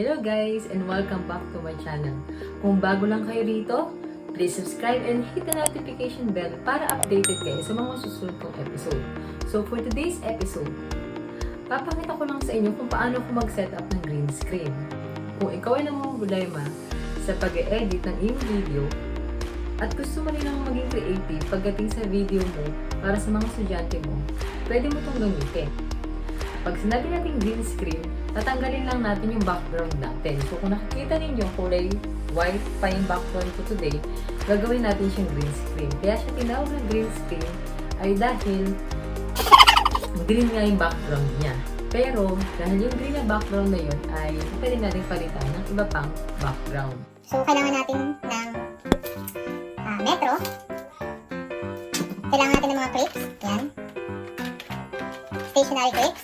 Hello guys and welcome back to my channel. Kung bago lang kayo rito, please subscribe and hit the notification bell para updated kayo sa mga susunod kong episode. So for today's episode, papakita ko lang sa inyo kung paano ko mag-setup ng green screen. Kung ikaw ay namumblema sa pag-e-edit ng iyong video at gusto mo rin naman maging creative pagdating sa video mo para sa mga estudyante mo, pwede mo itong gamitin. Pag sinabi natin green screen, tatanggalin lang natin yung background natin. So kung nakikita ninyo kulay white pa yung background ko today, gagawin natin siyang green screen. Kaya siya tinawag na green screen ay dahil green nga yung background niya. Pero dahil yung green na background na yun ay pwede natin palitan ng iba pang background. So kailangan natin ng metro. Kailangan natin ng mga clips. Yan. Stationary clips.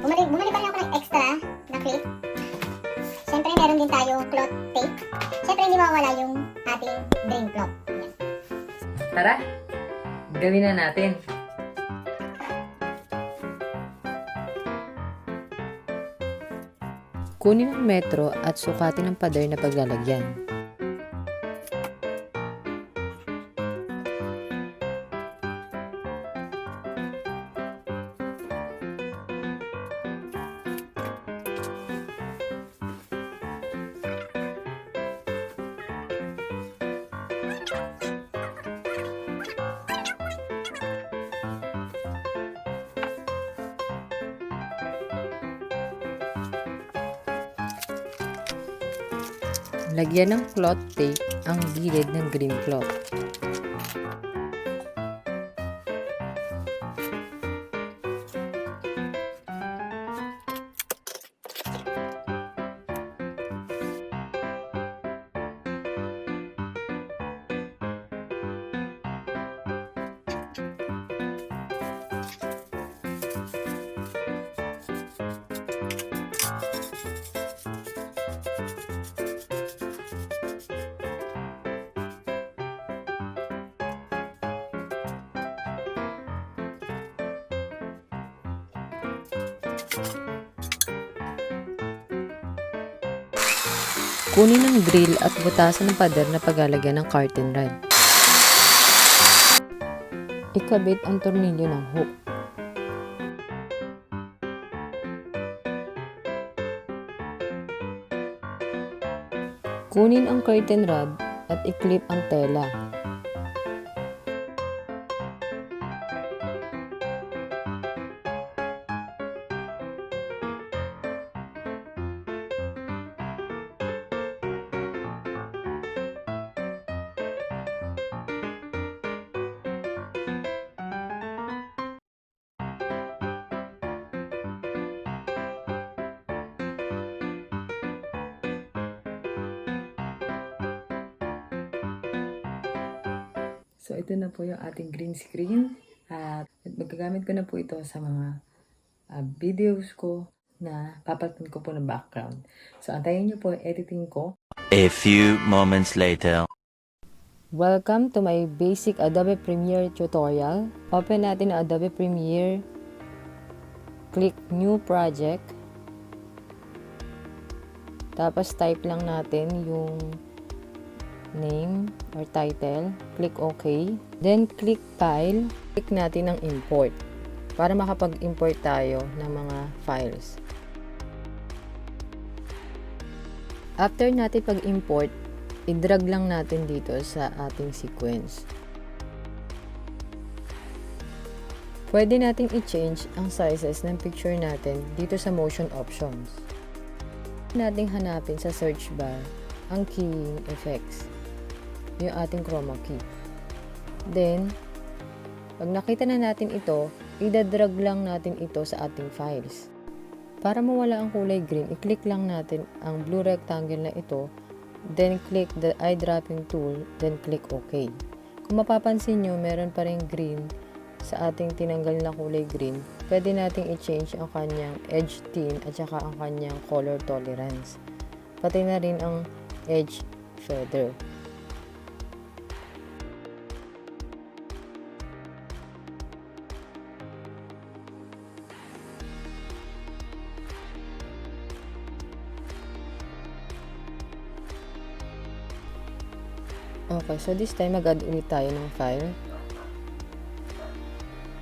Bumili pa rin ako ng extra na clip. Siyempre, meron din tayong cloth tape. Siyempre, hindi mawala yung ating drain cloth. Yan. Tara, gawin na natin. Kunin ang metro at sukatin ang pader na paglalagyan. Lagyan ng cloth tape ang gilid ng green cloth. Kunin ang drill at butasan ng pader na paglalagyan ng curtain rod. Ikabit ang tornilyo ng hook. Kunin ang curtain rod at i-clip ang tela. So, ito na po yung ating green screen. At magagamit ko na po ito sa mga videos ko na papalitan ko po ng background. So, antayin nyo po yung editing ko. A few moments later. Welcome to my basic Adobe Premiere tutorial. Open natin ang Adobe Premiere. Click New Project. Tapos type lang natin yung name or title, click OK, then click File, click natin ang Import para makapag-import tayo ng mga files. After natin pag-import, i-drag lang natin dito sa ating sequence. Pwede nating i-change ang sizes ng picture natin dito sa motion options. Nating hanapin sa search bar ang keying effects, yung ating chroma key. Then, pag nakita na natin ito, i-drag lang natin ito sa ating files. Para mawala ang kulay green, i-click lang natin ang blue rectangle na ito, then click the eyedropping tool, then click OK. Kung mapapansin nyo, meron pa rin green sa ating tinanggal na kulay green. Pwede nating i-change ang kanyang edge tint at saka ang kanyang color tolerance. Pati na rin ang edge feather. Okay, so this time mag-add ulit tayo ng file.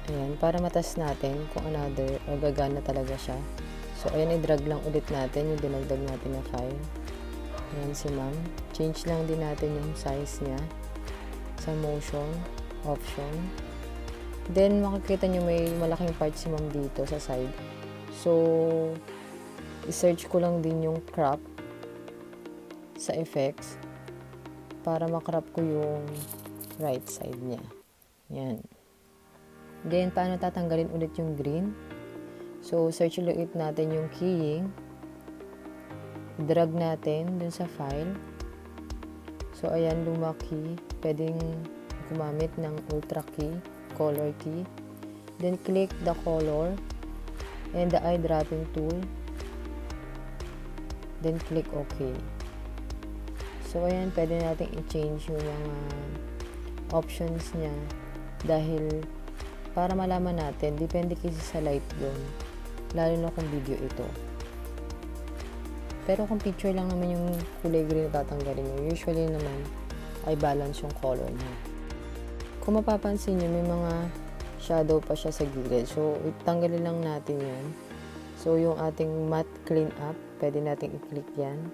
Ayan, para matest natin kung another o gagana talaga siya. So, ayan, i-drag lang ulit natin yung dinagdag natin na file. Ayan si ma'am. Change lang din natin yung size niya sa motion, option. Then, makikita nyo may malaking part si ma'am dito sa side. So, i-search ko lang din yung crop sa effects para makrop ko yung right side niya. Yan. Then, paano tatanggalin ulit yung green? So, search ulit natin yung keying. Drag natin dun sa file. So, ayan, lumaki. Pwedeng gumamit ng ultra key, color key. Then, click the color and the eye dropping tool. Then, click OK. So, ayan, pwede natin i-change yung mga options niya dahil para malaman natin, depende kasi sa Lightroom, lalo na kung video ito. Pero kung picture lang naman yung kulay green na tatanggalin nyo, usually naman ay balance yung color niya. Kung mapapansin nyo, may mga shadow pa siya sa gilid. So, tanggalin lang natin yan. So, yung ating matte clean up, pwede natin i-click yan.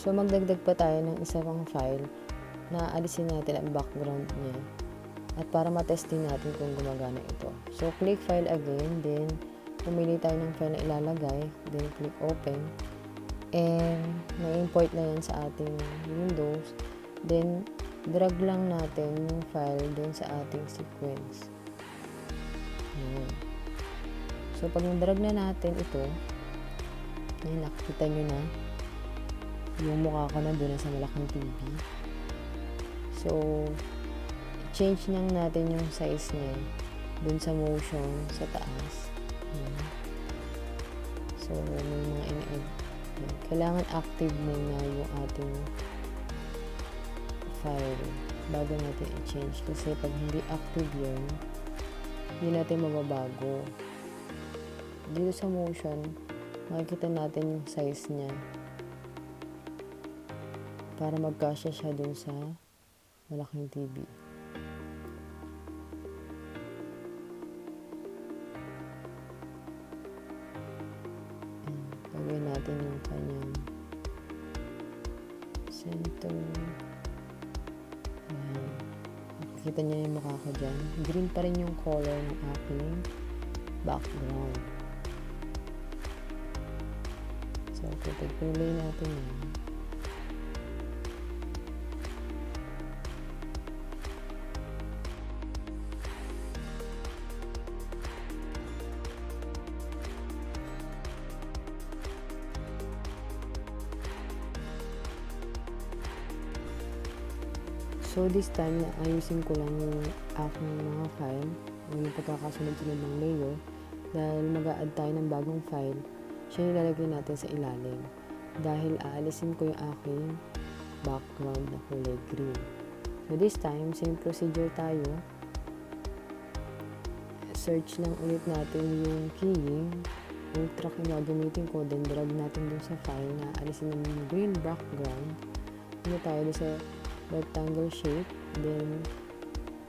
So, magdagdag pa tayo ng isa pang file na alisin natin ang background niya at para matest din natin kung gumagana ito. So, click file again, then pumili tayo ng file na ilalagay, then click open, and na-import na yan sa ating Windows. Then, drag lang natin yung file dun sa ating sequence. Ayan. So, pag na-drag na natin ito, ayan, nakikita nyo na yung mukha ko na doon sa malaking TV. So, change lang natin yung size niya doon sa motion sa taas. Ayan. So, may mga kailangan active muna yung ating file bago natin i-change. Kasi pag hindi active yun, hindi natin mababago. Dito sa motion, makikita natin yung size niya para magkasya siya dun sa malaking TV. Gawin natin yung kanyang center. Ayan. Makikita niyo yung mukha ko dyan. Green pa rin yung color ng aking background. So, pag-play natin yan. So, this time, ayusin ko lang yung aking mga file, yung pagkakasunod-sunod ng layer, dahil mag-a-add tayo ng bagong file, siya nilalagay natin sa ilalim. Dahil aalisin ko yung aking background na kulay green. So, this time, same procedure tayo. Search lang ulit natin yung keying, yung track yung gagamitin ko, then drag natin dun sa file na alisin ng green background. Ano tayo dun sa rectangle shape, then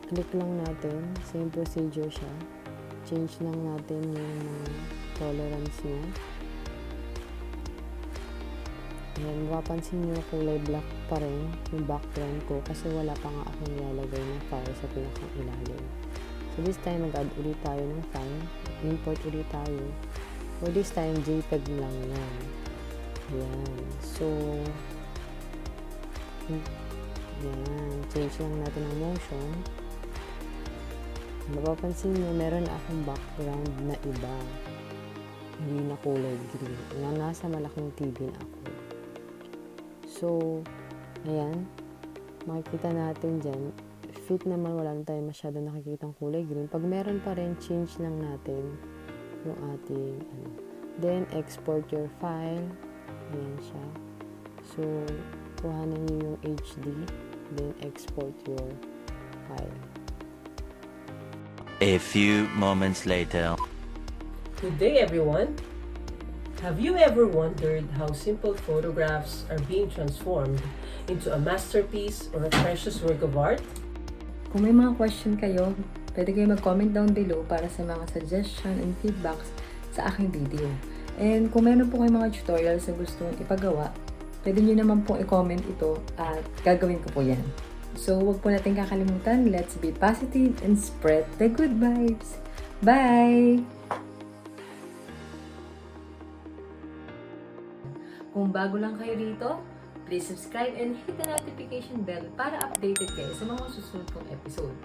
click lang natin, same procedure siya, change lang natin yung tolerance niya. Ayan, mapapansin nyo kulay black pa rin yung background ko kasi wala pa nga akong nilalagay ng file sa pinakang ilalim. So this time mag-add ulit tayo ng file, import ulit tayo, for this time JPEG lang yan. Ayan, so yan, change lang natin ang motion. Mapapansin nyo, meron akong background na iba. Hindi na kulay green. Na nasa malaking TV na ako. So, ayan. Makikita natin dyan. Fit naman, wala na tayo masyado nakikitang kulay green. Pag meron pa rin, change lang natin yung ating, Then, export your file. Ayan siya. So, kuhanan nyo yung HD. Then export your file. A few moments later. Good day, everyone. Have you ever wondered how simple photographs are being transformed into a masterpiece or a precious work of art? Kung may mga question kayo, pwede kayo mag-comment down below para sa mga suggestion and feedbacks sa aking video. And kung meron po kayong mga tutorials na gusto nyo ipagawa, pwede nyo naman pong i-comment ito at gagawin ko po yan. So, huwag po natin kakalimutan, let's be positive and spread the good vibes. Bye! Kung bago lang kayo dito, please subscribe and hit the notification bell para updated kayo sa mga susunod kong episode.